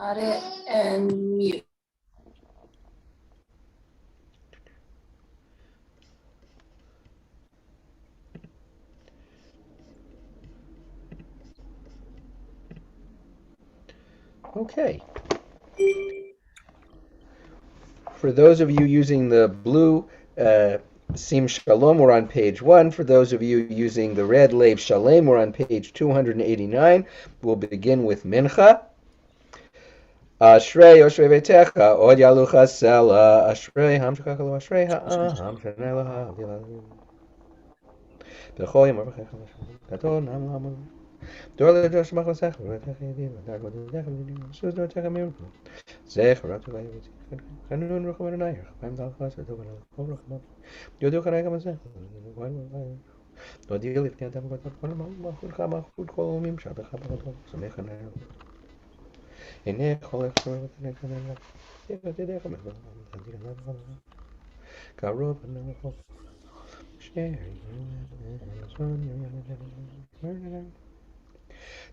Got it, and mute. Okay. For those of you using the blue Sim Shalom, we're on page 1. For those of you using the red Lev Shalem, we're on page 289. We'll begin with Mincha. Ashrei Yoshvei Vetecha, Od Yalucha Sela, Ashrei Hamshachach Lo Ashrei Ha'am, Shanei Laha, B'chol Yom Arvachecha L'Shem, Gadol Nam Lamu, Dor L'Josh Mach L'Sech, V'Retecha Yedim, V'Dar Godel Decha V'Yedim, Sus Dor Techa Miruchu, Zech Ratu V'Yedim, Kanun Rucham Adonai, Chaim Dal Chas, V'Dov Anal, Kol Rucham, Yodu Chanei Gam Zech, Dodi Lifnei Adam V'Dor Kol Machud Chama, Chud Kol Umim, Shabbat Chabbat, Samech Hanei, Enech Kol Echsor V'Tanei Kanei,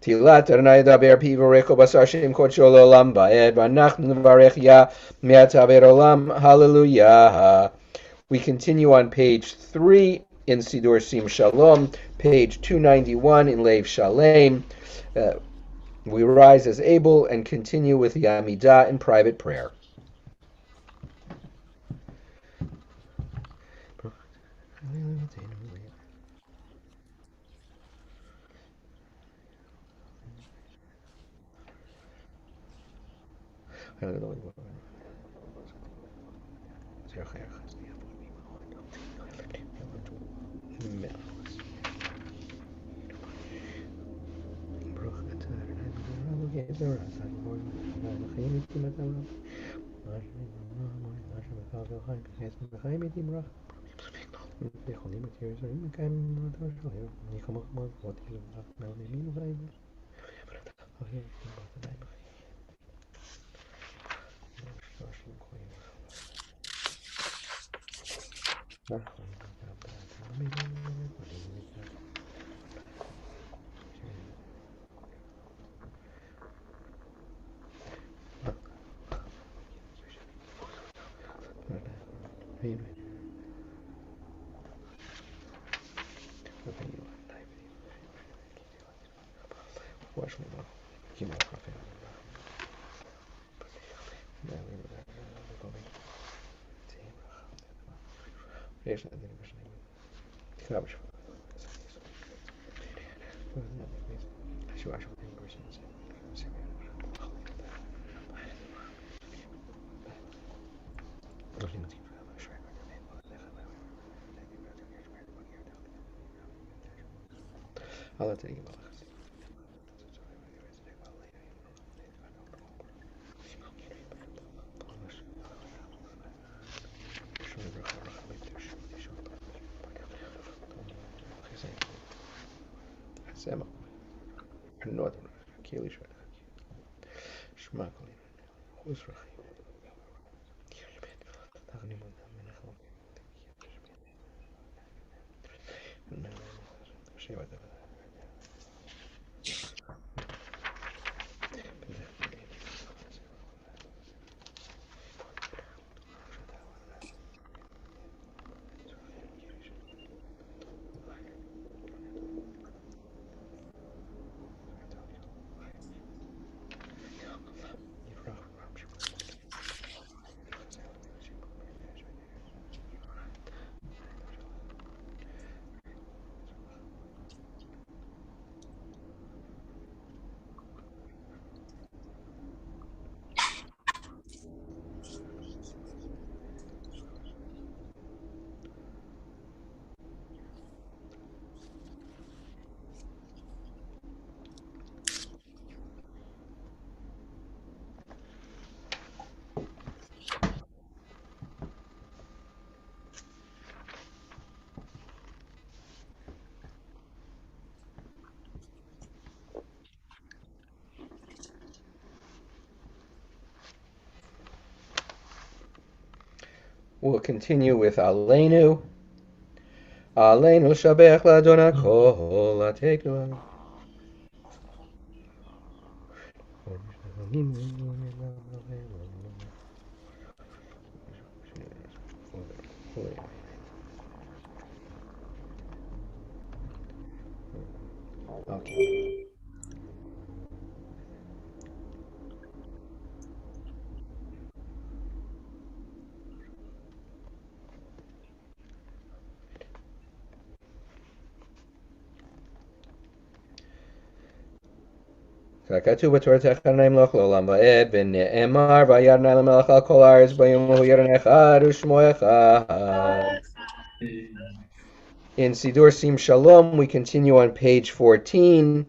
Tilat Adonai daber pi v'recho basar shem kodsho l'olam ba'ed v'anachnu nvarech ya me'ataver olam. Hallelujah. We continue on page 3 in Sidur Sim Shalom, page 291 in Lev Shalem. We rise as able and continue with the Amidah in private prayer. We'll continue with Aleinu. Aleinu shabech ladona kol ateknu. Okay. ככתוב בתורתך נמלוך לעולם ועד, ונאמר וירא למלך על כל הארץ ביום ההוא ירא אחד ושמו אחד. In Sidur Sim Shalom, we continue on page 14.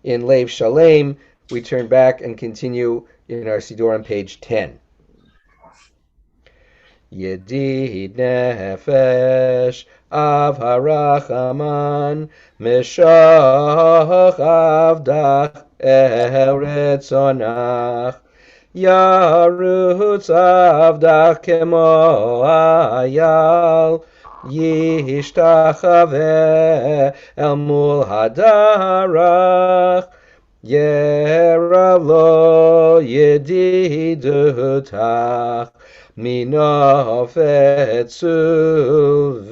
In Leiv Shalem, we turn back and continue in our Sidur on page 10. Yedid nefesh av harachaman meshach avdach eretzonach yarutz avdach kemo ayal yishtachave el mul hadarach yerav lo yedidutach minofetzu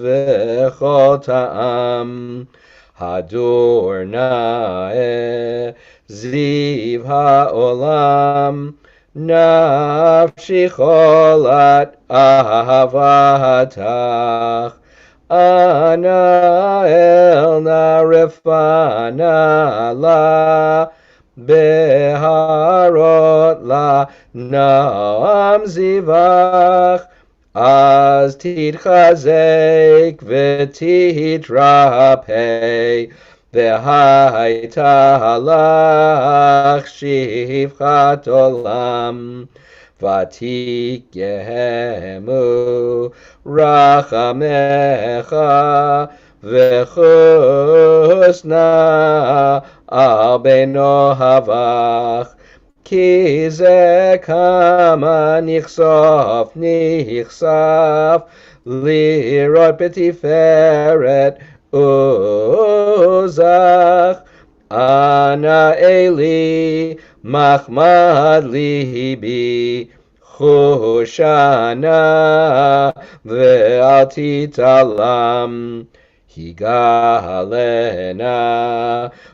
v'chol ta'am hadur na'eh ziv ha'olam nafshi cholat ahavatach ana el narefana la beharot la naam zivach az titchazek v'titrapei v'haita halach shivchat olam vatikehemu rachamecha v'chusna al beno havach ki ze kama nichsaf lirot betiferet uzach ana eli machmad libi chushana ve'al titalam higalena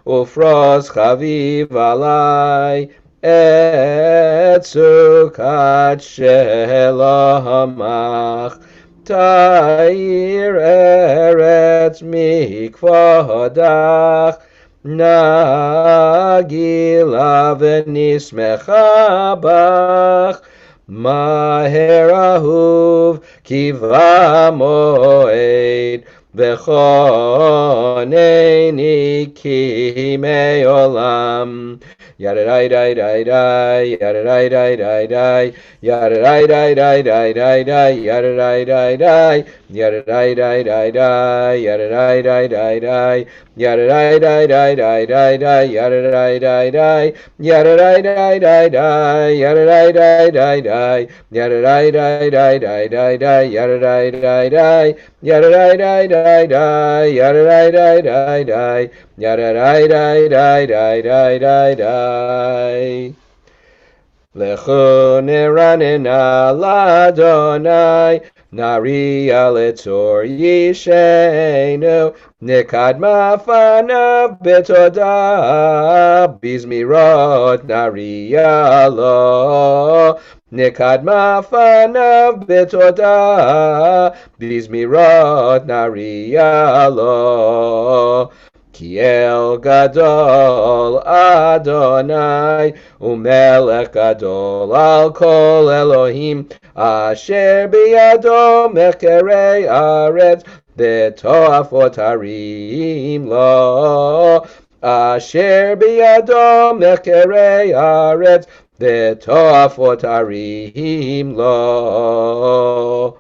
ufros chaviv alai et sukat shelamach ta'ir eretz mikvodach nagila v'nismecha bach maher ahuv kiva moed v'choneni kimei olam Yadai dai dai dai, yadai dai dai dai, yadai dai dai dai dai dai, yadai dai dai, yadai dai dai dai, yadai dai dai dai, yadai dai dai dai dai dai, yadai dai dai, yadai dai dai dai, yadai dai dai dai, yadai dai dai dai dai dai, yadai dai dai, yadai dai dai dai, yadai dai dai dai, yadai dai dai dai dai dai dai. Lechu neranena ladonai nari aletzor yishenu nikadma fanav betoda bizmirot nari alo nikadma fanav betoda bizmirot nari alo Kiel gadol Adonai umelech gadol al kol Elohim asher biyado mecherei aretz betoafot harim lo asher biyado mecherei aretz betoafot harim lo.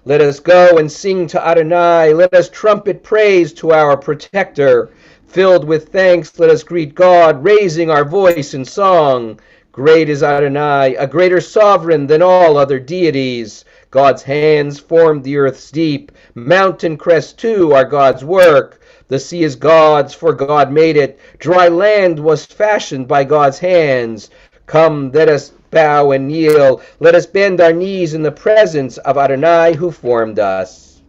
Let us go and sing to Adonai. Let us trumpet praise to our protector. Filled with thanks, let us greet God, raising our voice in song. Great is Adonai, a greater sovereign than all other deities. God's hands formed the earth's deep. Mountain crests, too, are God's work. The sea is God's, for God made it. Dry land was fashioned by God's hands. Come, let us bow and kneel. Let us bend our knees in the presence of Adonai who formed us.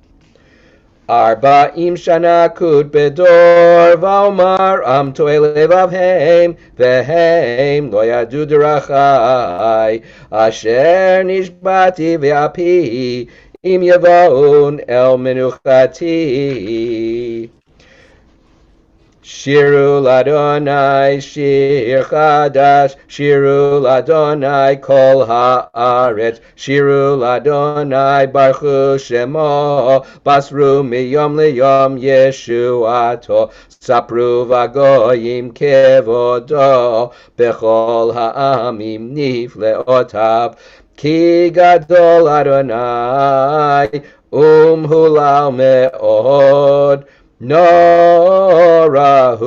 Arba'im shana kud bedor v'omar am to'e levavhem v'hem lo yadu derachai asher nishbati v'api im yavon el menuchati. Shiru l'Adonai shir chadash, Shiru l'Adonai kol haaretz, Shiru l'Adonai baruchu shemo, Basru miyom liyom yeshuato, Sapru v'agoyim kevodo, Bechol ha'amim nifleotav, Ki gadol Adonai, hulal me'od, Norahu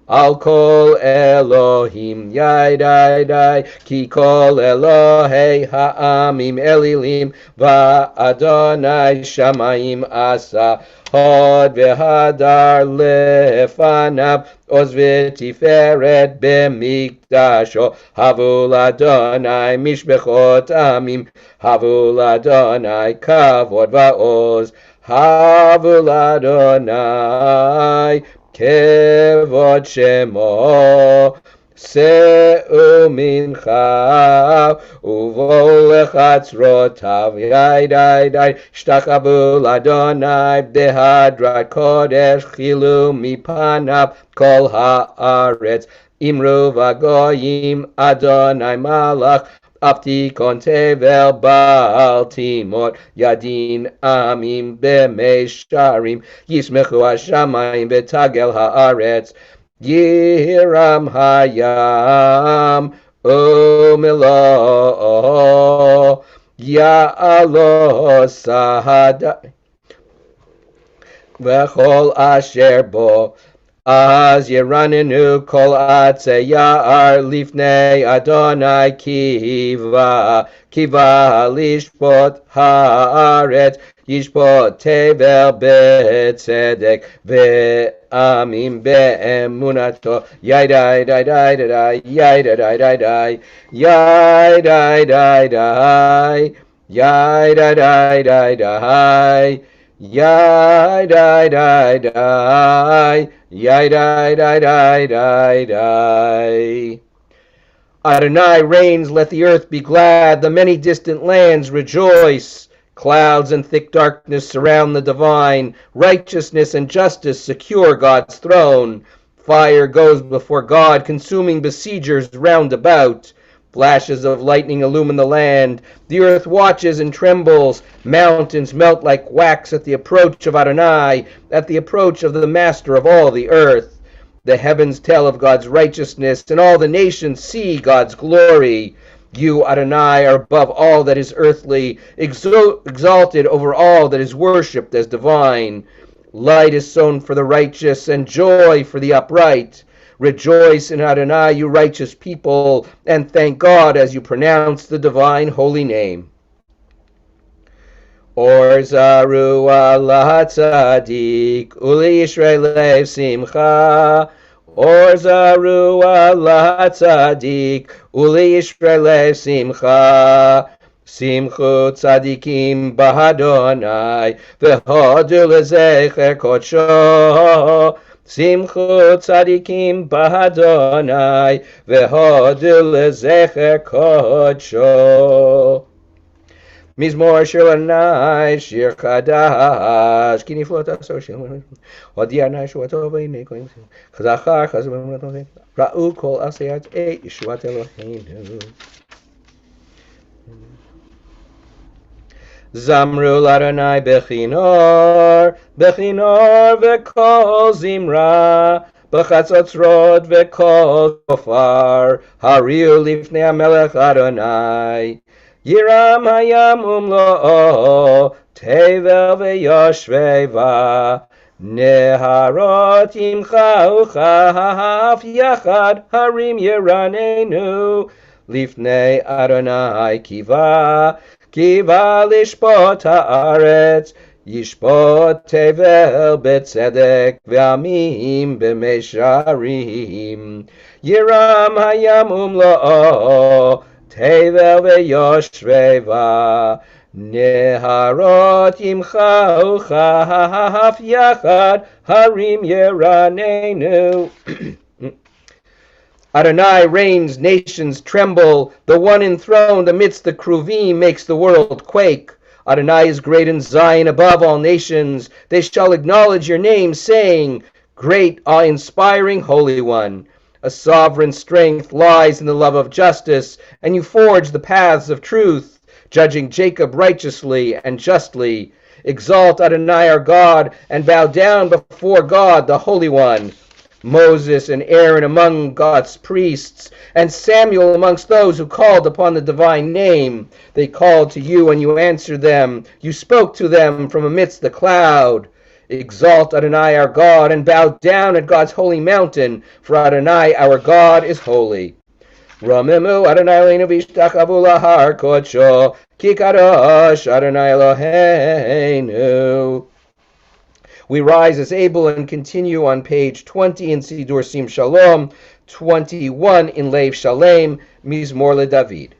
al kol Elohim yadai ki kol Elohei ha'amim elilim va'adonai shamayim asa hod v'hadar lefanav oz v'tiferet b'mikdasho havul Adonai mishbechot amim havul Adonai kavod va'oz Havul Adonai kevod shemo se'u mincha uvo lechatzrotav yadai shtachavu Adonai behadrat kodesh chilu mipanav kol haaretz imru v'goyim Adonai malach Afti kontevel bal timot yadin amim b'meisharim yismechu hashamayim betagel haaretz yiram hayam umilo ya'alo sahada v'chol asher bo Az Yeranenu kol atze ya'ar lifnei Adonai kiva lishpot haaretz yishpot tevel betzedek ve'amim be'emunato yadai dai dai dai yadai dai dai dai yadai dai dai yadai dai dai dai Yai dai dai dai, yai dai dai dai dai dai. Adonai reigns, let the earth be glad, the many distant lands rejoice. Clouds and thick darkness surround the divine, righteousness and justice secure God's throne. Fire goes before God, consuming besiegers round about. Flashes of lightning illumine the land. The earth watches and trembles. Mountains melt like wax at the approach of Adonai, at the approach of the Master of all the earth. The heavens tell of God's righteousness, and all the nations see God's glory. You, Adonai, are above all that is earthly, exalted over all that is worshipped as divine. Light is sown for the righteous, and joy for the upright. Rejoice in Adonai, you righteous people, and thank God as you pronounce the divine holy name. Or zaru Allah tzadik, uli Yisrael simcha. Or zaru Allah tzadik, uli Yisrael simcha. Simchu tzadikim bahadonai, v'hodu lezecher kodsho. Simchu tzadikim bahadonai, v'hodu lezecher kodsho. Mizmor shir l'Adonai, shir chadash, ki niflot aso shir hodi Adonai shuato v'inei koim chazachar chazim ra'u kol asayat yeshuat Eloheinu. Zamru l'Adonai bechinor v'kol zimra, b'chatzotzrot v'kol shofar, hariu lifnei hamelech Adonai. Yiram hayam umlo'o, tevel v'yoshveva, neharot imcha uchaf yachad, harim yiranenu, lifnei Adonai kiva lishpot haaretz, Yishpot tevel betzedek v'amim b'meisharim. Yiram hayam umla'o tevel ve'yoshveva. Neharot yimchau chaf yachad harim yeranenu. Adonai reigns, nations tremble. The one enthroned amidst the Kruvim makes the world quake. Adonai is great in Zion above all nations. They shall acknowledge your name, saying, Great, awe-inspiring Holy One. A sovereign strength lies in the love of justice, and you forge the paths of truth, judging Jacob righteously and justly. Exalt Adonai our God, and bow down before God, the Holy One. Moses and Aaron among God's priests, and Samuel amongst those who called upon the divine name. They called to you, and you answered them. You spoke to them from amidst the cloud. Exalt Adonai our God, and bow down at God's holy mountain, for Adonai our God is holy. Ramemu Adonai Eloheinu v'ishtachavu lahar kodsho, ki kadosh Adonai Eloheinu. We rise as able and continue on page 20 in Sidur Sim Shalom, 21 in Leiv Shalem, Mizmor LeDavid.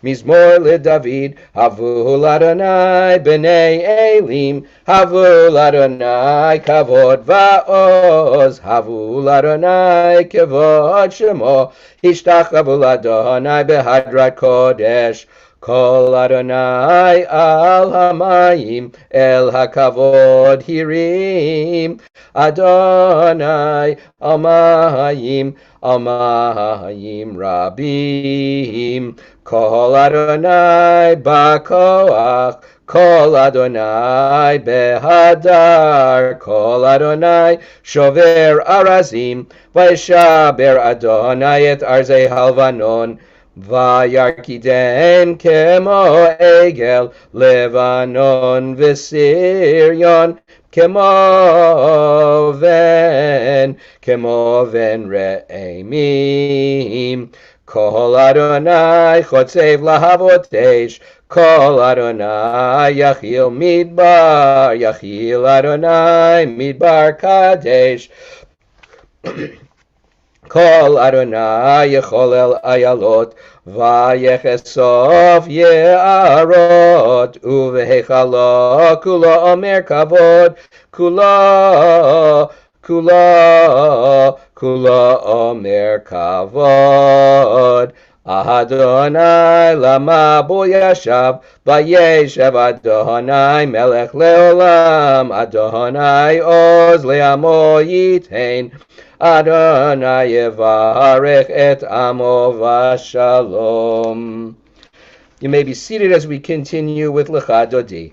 Mizmor LeDavid, Havu l'Adonai b'nei Elim, Havu l'Adonai kavod va'oz, Havu l'Adonai kavod shemo, Ishtachavu l'Adonai behadrat kodesh, Kol Adonai al hamayim el hakavod hirim, Adonai al mayim rabim, Kol Adonai ba'koach, Kol Adonai behadar, Kol Adonai shover arazim, Vayeshaber Adonai et arzei halvanon, Vayarkiden kemo egel Levanon v'Siryon kemo ven re'emim. Kol Adonai chotzev lahavotesh, Kol Adonai yachil Adonai midbar kadesh. Kol Adonai yecholel ayalot, vayechesov ye'arot, uvehechalo kulo omer kavod, kulo omer kavod. Adonai lama bo yashav, vayeshev Adonai melech leolam, Adonai oz le'amo yitein, Adonai yevarech et amo v'shalom. You may be seated as we continue with Lecha Dodi.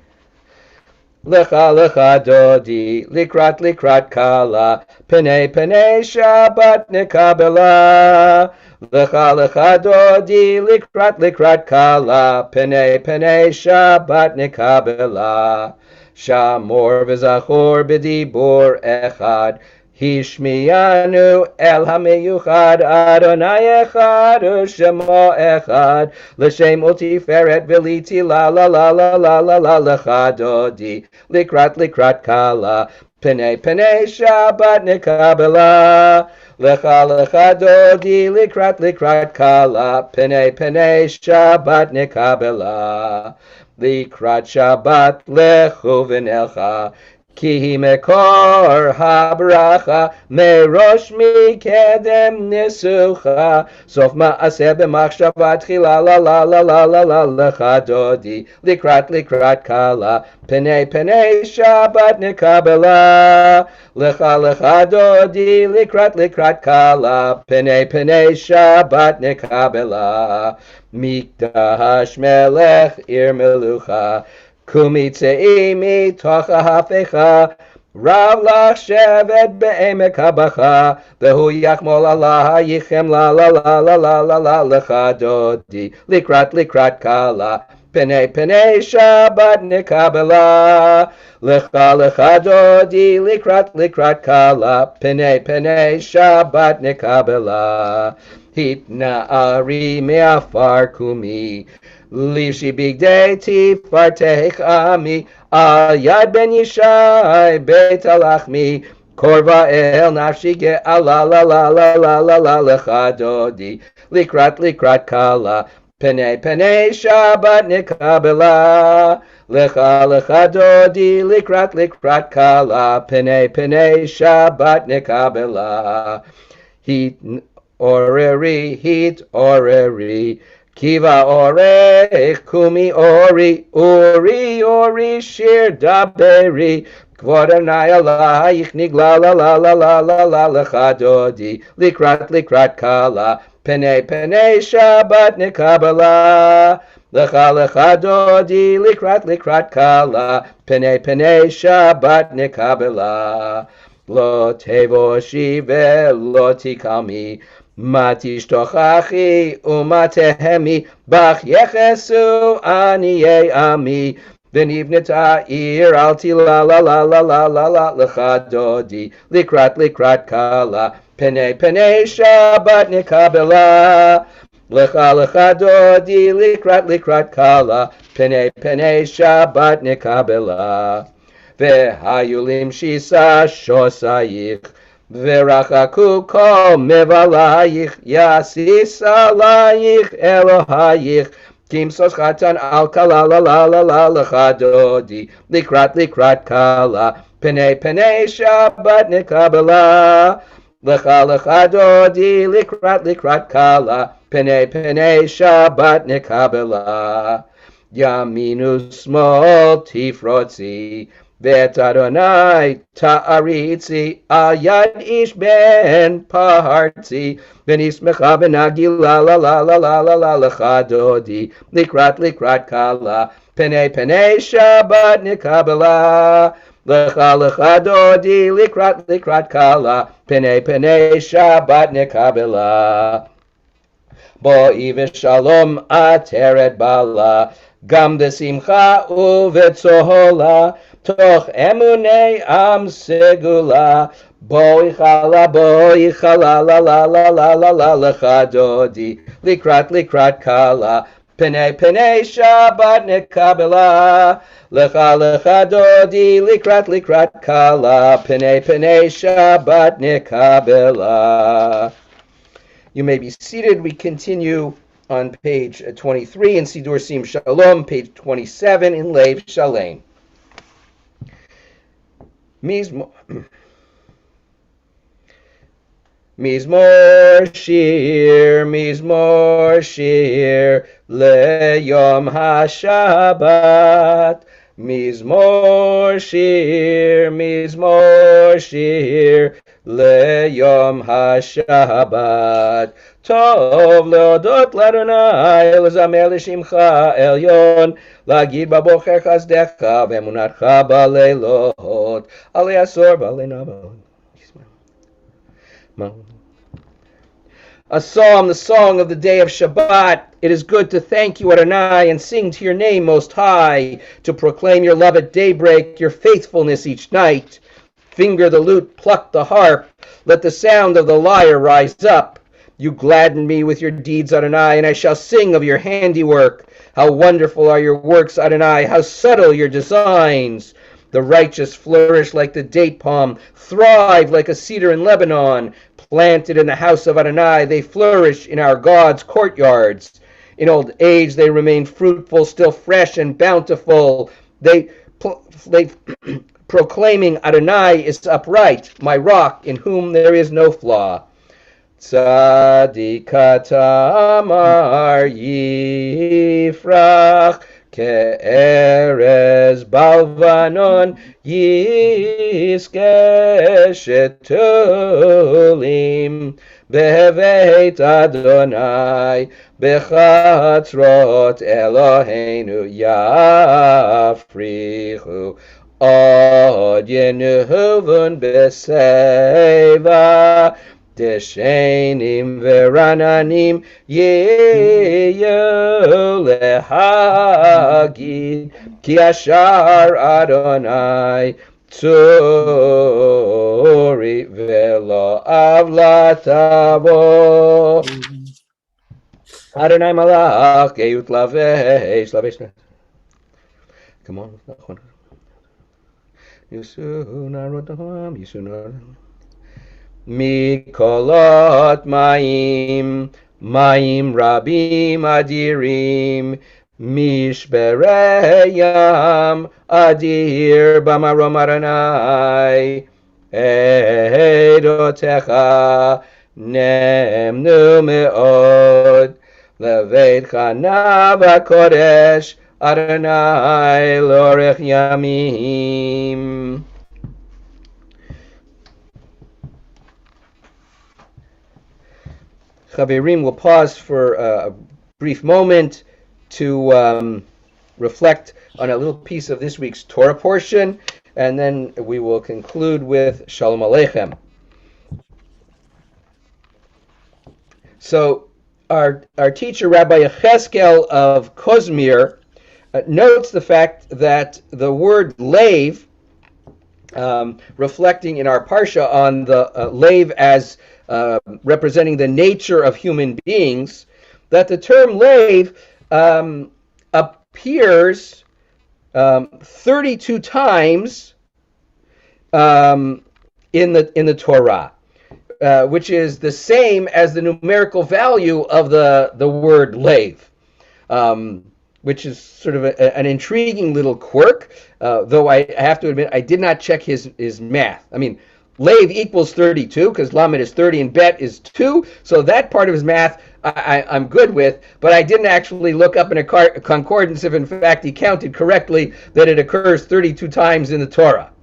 Lecha Dodi, likrat kala, penei Shabbat nekabela. Lecha Dodi, likrat kala, penei Shabbat nekabela. Shamor v'zachor b'dibur echad, Hishmiyanu el hameyuchad, Adonai echad, Shemo echad, L'shem utiferet v'liti la la la la la la la Lecha Dodi, likrat kala, penei Shabbat nekabela. Lecha Dodi, likrat kala, penei Shabbat nekabela. Likrat Shabbat lechu v'nelcha, Ki mekor habracha, merosh mikedem nisucha, sof ma'aseh b'machshava tchila la la la la la la Lecha Dodi, likrat kala, penei Shabbat nekabela. Lecha Dodi, likrat kala, penei Shabbat nekabela. Mikdash melech ir melucha, Kumitzei mitocha hafecha, Rav lach shevet be'emek habacha, Vehu yachmol Allah yichem la la la la la la la Lecha Dodi, likrat kala, penei Shabbat nekabela. Lecha Dodi, likrat kala, penei Shabbat nekabela. התנערי מעפר קומי, לבשי בגדי תפארתך עמי, על יד בן ישי בית הלחמי, קורבה אל נפשי גאלה לה לה לה לה לה לה לך דודי, לקראת קלה, פני שבת נקבלה, לך דודי, לקראת קלה, פני שבת נקבלה. התעוררי, קיבה אורך, קומי אורי, שיר דברי, כבוד אדוני עלייך נגלה לה לה לה לה לה לה לך דודי, לקראת קלה, פני שבת נקבלה, לך דודי, לקראת קלה, פני שבת נקבלה. לא תבושי ולא תקלמי, מה תשתוכחי ומה תהמי, בך יחסו עניי עמי, ונבנתה עיר אל תילה לה לה לה לה לה לה לך דודי, לקראת קלה, פני שבת נקבלה, לך דודי, לקראת קלה, פני שבת נקבלה. והיו למשיסה שוסייך, ורחקו כל מבלייך, יסיס עלייך אלוהייך, כמסוס חתן על קלה לה לה לה לה לך דודי, לקראת קלה, פני שבת נקבלה, לך דודי, לקראת קלה, פני שבת נקבלה. ימין ושמאל תפרוצי, ואת אדוני תעריצי, על יד איש בן פרצי, ונשמחה ונגילה לה לה לה לה לה לה לך דודי, לקראת קלה, פני שבת נקבלה, לך דודי, לקראת קלה, פני שבת נקבלה. בואי ושלום עטרת בעלה, גם בשמחה ובצהלה, תוך אמוני עם סגולה, בואי חלה לה לה לה לה לה לה לך דודי, לקראת קלה, פני שבת נקבלה, לך דודי, לקראת קלה, פני שבת נקבלה. You may be seated. We continue on page 23 in Sidur Sim Shalom, page 27 in Lev Shalem. Mizmor shir leyom hashabbat. Mizmor shir leyom hashabbat. Tov leodot l'Adonai, lezamer l'shimcha elyon, להגיד בבוקר חסדך ואמונתך בלילות, על יסור בלינבות. A psalm, the song of the day of Shabbat. It is good to thank you, Adonai, and sing to your name most high, to proclaim your love at daybreak, your faithfulness each night. Finger the lute, pluck the harp, let the sound of the lyre rise up. You gladden me with your deeds, Adonai, and I shall sing of your handiwork. How wonderful are your works, Adonai, how subtle your designs. The righteous flourish like the date palm, thrive like a cedar in Lebanon. Planted in the house of Adonai, they flourish in our God's courtyards. In old age they remain fruitful, still fresh and bountiful. They proclaiming Adonai is upright, my rock in whom there is no flaw. Tzaddik Amar Yifrach Ke'erez Balvanon Yizke Shetulim Beveit Adonai Bechatzrot Eloheinu Yafrichu Od Yenuvun Beseva Deshenim verananim yeyu lehagid ki ashar Adonai tzuri velo avlatavo. Adonai Malach, Geyut Lavesh, Lavesh. Come on. Yusun, Yusun. Mikolot Maim, Maim Rabim Adirim, Mishbereyam Adir Bamarom Adonai, Edotecha Nemnu Meod, Leveitcha Nava Kodesh Adonai Lorech Yamim. Chaverim will pause for a brief moment to reflect on a little piece of this week's Torah portion, and then we will conclude with Shalom Aleichem. So our teacher, Rabbi Yecheskel of Kozmir, notes the fact that the word lave, reflecting in our parsha on the lave as representing the nature of human beings, that the term lave appears 32 times in the Torah, which is the same as the numerical value of the word lave, which is sort of an intriguing little quirk, though I have to admit I did not check his math. I mean, lave equals 32 because lamed is 30 and bet is 2, so that part of his math I'm good with, but I didn't actually look up in a concordance if in fact he counted correctly that it occurs 32 times in the Torah.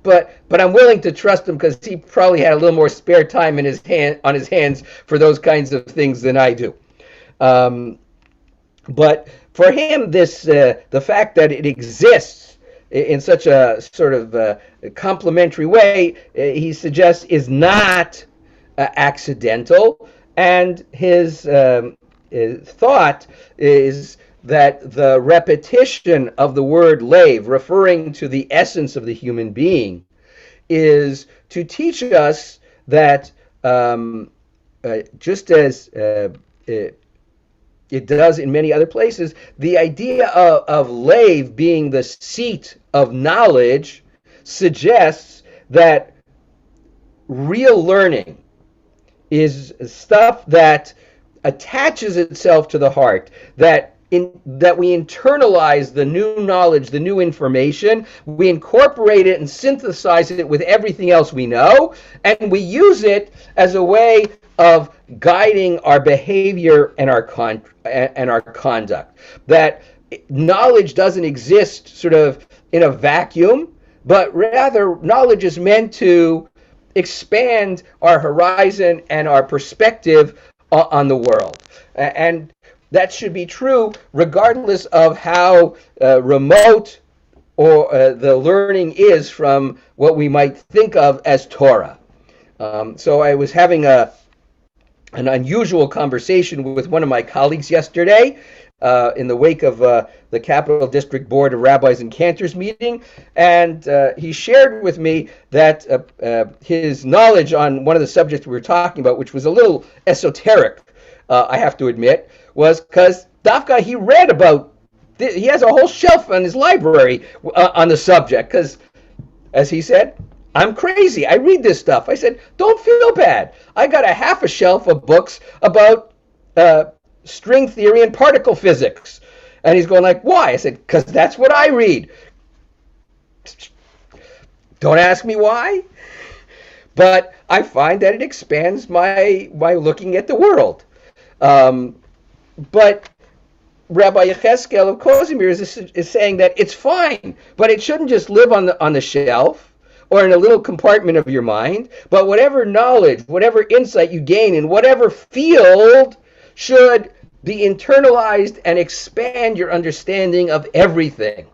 But I'm willing to trust him because he probably had a little more spare time on his hands for those kinds of things than I do. But for him, the fact that it exists in such a sort of complementary way, he suggests is not accidental, and his thought is that the repetition of the word lave, referring to the essence of the human being, is to teach us that just as it does in many other places, the idea of lave being the seat of knowledge suggests that real learning is stuff that attaches itself to the heart, that we internalize the new knowledge, the new information, we incorporate it and synthesize it with everything else we know, and we use it as a way of guiding our behavior and our conduct. That knowledge doesn't exist sort of in a vacuum, but rather knowledge is meant to expand our horizon and our perspective on the world. And that should be true regardless of how remote or the learning is from what we might think of as Torah. So I was having an unusual conversation with one of my colleagues yesterday in the wake of the Capital District Board of Rabbis and Cantors meeting, and he shared with me that his knowledge on one of the subjects we were talking about, which was a little esoteric, I have to admit, was because Dafka, he read about, he has a whole shelf in his library on the subject, because, as he said, I'm crazy. I read this stuff. I said, don't feel bad. I got a half a shelf of books about string theory and particle physics. And he's going like, why? I said, because that's what I read. Don't ask me why. But I find that it expands my looking at the world. But Rabbi Yecheskel of Kozmir is saying that it's fine, but it shouldn't just live on the shelf or in a little compartment of your mind, but whatever knowledge, whatever insight you gain in whatever field should be internalized and expand your understanding of everything.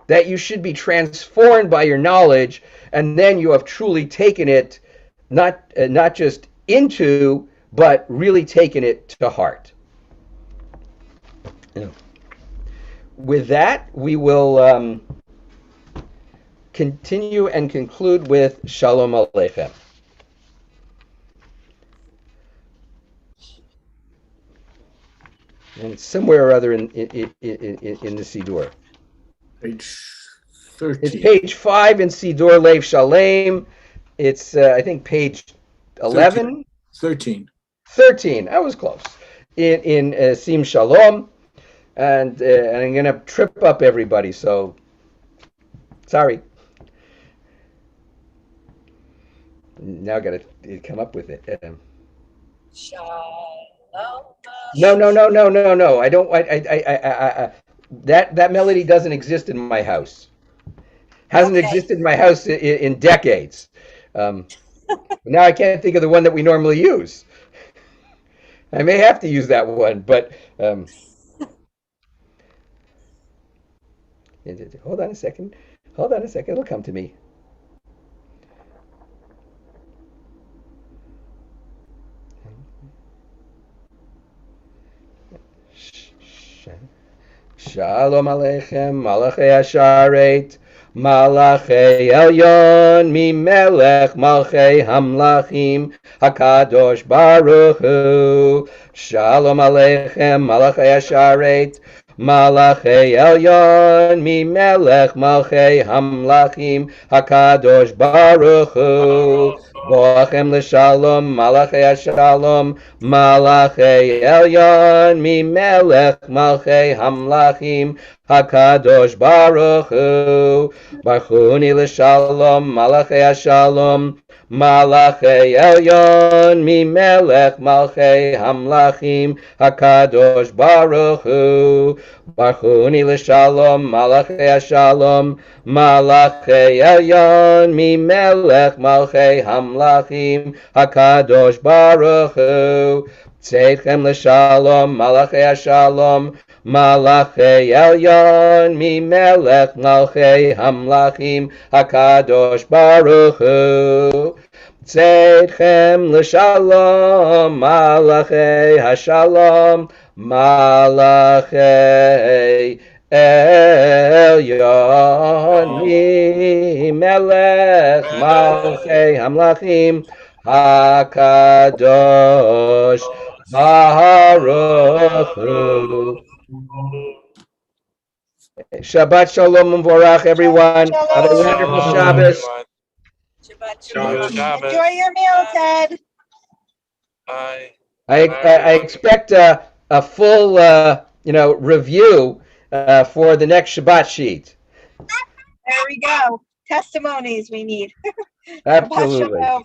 That you should be transformed by your knowledge, and then you have truly taken it, not just into, but really taken it to heart. With that, we will continue and conclude with Shalom Aleichem. And it's somewhere or other in the Siddur. Page It's 13. page 5 in Siddur Lev Shalem. It's, I think, page 11? 13. 13. I was close. In Sim Shalom. And I'm going to trip up everybody, so sorry. Now I got to come up with it. Shalom. No. I don't. That melody doesn't exist in my house. Hasn't Okay. existed in my house in decades. Now I can't think of the one that we normally use. I may have to use that one, but hold on a second. It'll come to me. Shalom Aleichem, Malachei Asharet, Malachei Elyon, Mimelech Malchei Hamlachim, Hakadosh Baruch Hu. Shalom Aleichem, Malachei Asharet, Malachei Elyon, Mimelech Malchei Hamlachim, Hakadosh Baruch Hu. Boachem l'shalom, Malachei Shalom, Malachei Elyon, Mimelech Malchei Hamlachim, Hakadosh Baruch Hu. Barchuni l'shalom, Malachei Shalom, Malachei Elyon, Mimelech Malchei Hamlachim, Hakadosh Baruch Hu. Barchuni l'shalom, Malachei Shalom, Malachei Elyon, Mimelech Malchei Hamlachim, Hakadosh Baruch Hu. Tzeichem l'shalom, Malachei Shalom, Malachei Elyon, Mimelech Malchei Hamlachim, Hakadosh Baruch Hu. Tzeichem l'shalom, Malachei Hashalom, Malachei Elyon, Mimelech Malchei Hamlachim, Hakadosh Baruch Hu. Shabbat Shalom U'Vorach, everyone. Have a wonderful Shabbos. Shabbat Shalom. shalom. Enjoy your meal, Ted. Bye. I expect a full review for the next Shabbat sheet. There we go. Testimonies we need. Absolutely. Shabbat shalom.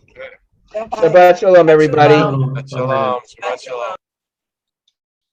Bye-bye. Shabbat Shalom, everybody. Shalom. Shalom. Shabbat shalom.